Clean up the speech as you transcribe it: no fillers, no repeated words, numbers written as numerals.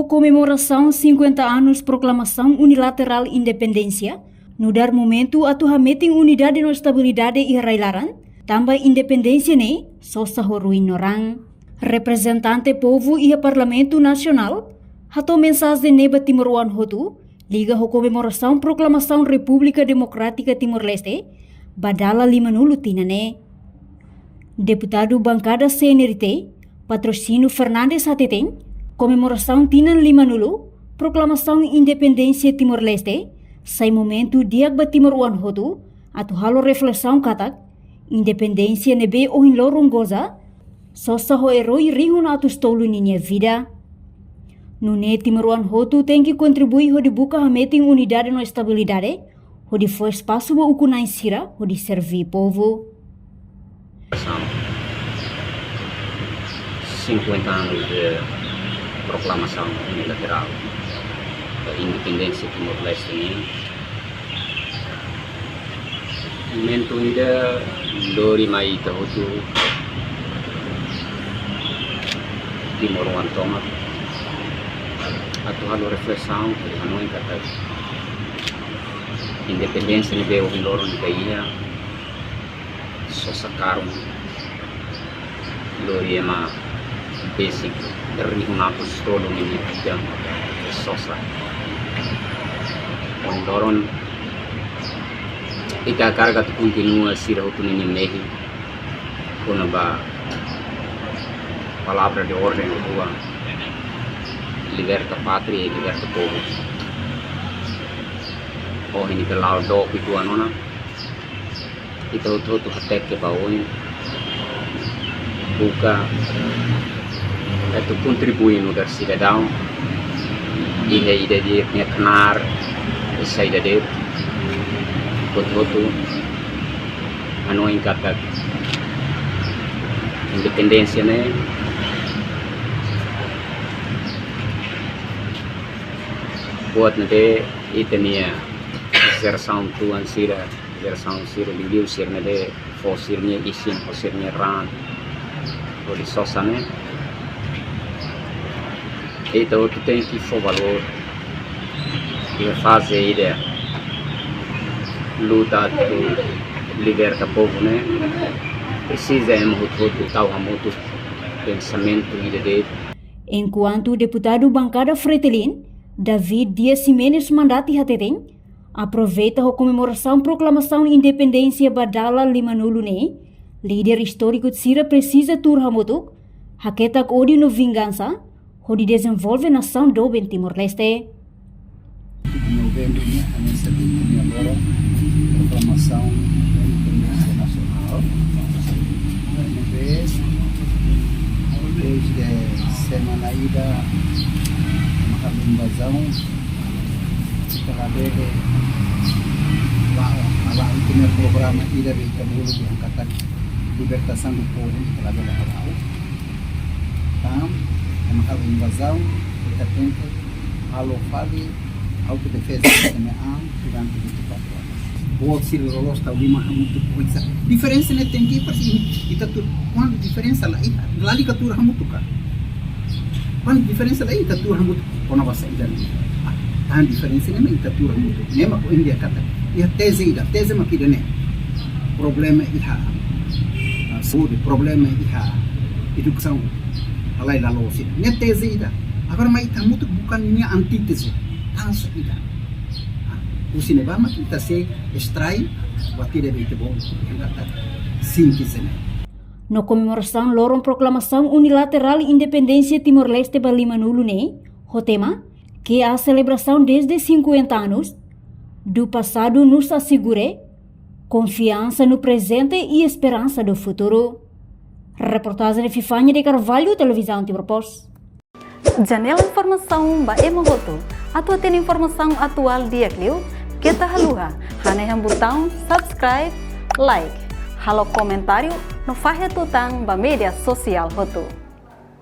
Comemoração 50 anos Proclamação Unilateral Independência, no dar momento atu hameting unidade no estabilidade e railaran, também independência ne, sosa horuin orang. Representante povo e Parlamento Nacional, hato mensagem neba Timor-Wan hotu, liga ho comemoração Proclamação República Democrática Timor-Leste, badala 5 tinane. Deputado Bancada CNRT, Patrocínio Fernandes Hateteng, comemoração Tinan 5 Proclamação Independência Timor-Leste, sai momento diagba Timor-Wan hotu, atu halo reflexão katak, independência nebe ohin lorong goza, sosa ho eroi rihun atu stolu ninya vida. Nune Timor-Wan hotu tem que contribuir ho dibuka hameting unidade no estabilidade, ho di foi espaço bo ukunai sira, ho di servir povo. 50 anos de proclamação unilateral da independência Timor-Leste ini. Momento ida lori mai tahutu Timor-Wan tomat atau halo reflexão que hanoi kata independência ni beo loro ni kaya so sakarum lori ema basic dari hunapus tolong ini jam sosa ondoron ika carga tu continua sira hutu ni mehi kuna ba palavra de ordem tua liberta pátria e liberta povo oh ini ke lao do itu anona itu tu hatek ke baoin buka itu contribui no dar cidadão e a ideia de minha canar a saída dele betul anu ingkat independência né buat nanti itu nia geração tuan sira liu sir nade fosirnya isin fosirnya ran di sosane então tu tem que for valor e fazer ideia luta tu liberta povo né precisa muito tal muito pensamento ide dele. Enquanto deputado bancada Fretilin David Dias Ximenes Mandati Hateteng aproveita a comemoração Proclamação Independência badala 5 ne, líder histórico de Sira precisa turhamotuk, haketak odi no vingança, onde desenvolve nação do Ben Timor-Leste. Novembro ini hanya sebetulnya lorong Proclamação Independência Nacional. Depois de semana ida invasão setelah dele ala ultimate programa ida be kabulu di angkatan libertação do povo setelah dele halau tam maka invasão kita tempo halo fali autodefesa SMA durante 24 horas boa sir lolos tau lima hamutu coisa diferença ne tem que persi kita tu quando diferença lá lali katura hamutu ka quando diferença lá kita tu hamutu kona basa idan tan diferença ne kita tu hamutu nema ko india kata ia tese makidane problema iha saúde problema iha educação alai lalosi ne tese ida agora mai hamutu bukan ini antitese tanso ida o cinema kita se extrai batida bete bom kata simples ne. No comemoração lorong Proclamação Unilateral Independência Timor-Leste ba 5 ne, o tema que a celebração desde 50 anos do passado nos assegure confiança no presente e esperança do futuro. Reportagem de Fifanya de Carvalho, Televisão Timor-Post. Janela informação ba emohoto, atau tem informação atual dia kliu, kita haluha, haneham botão subscribe, like, halo comentário no fahe tutang ba media sosial hotu.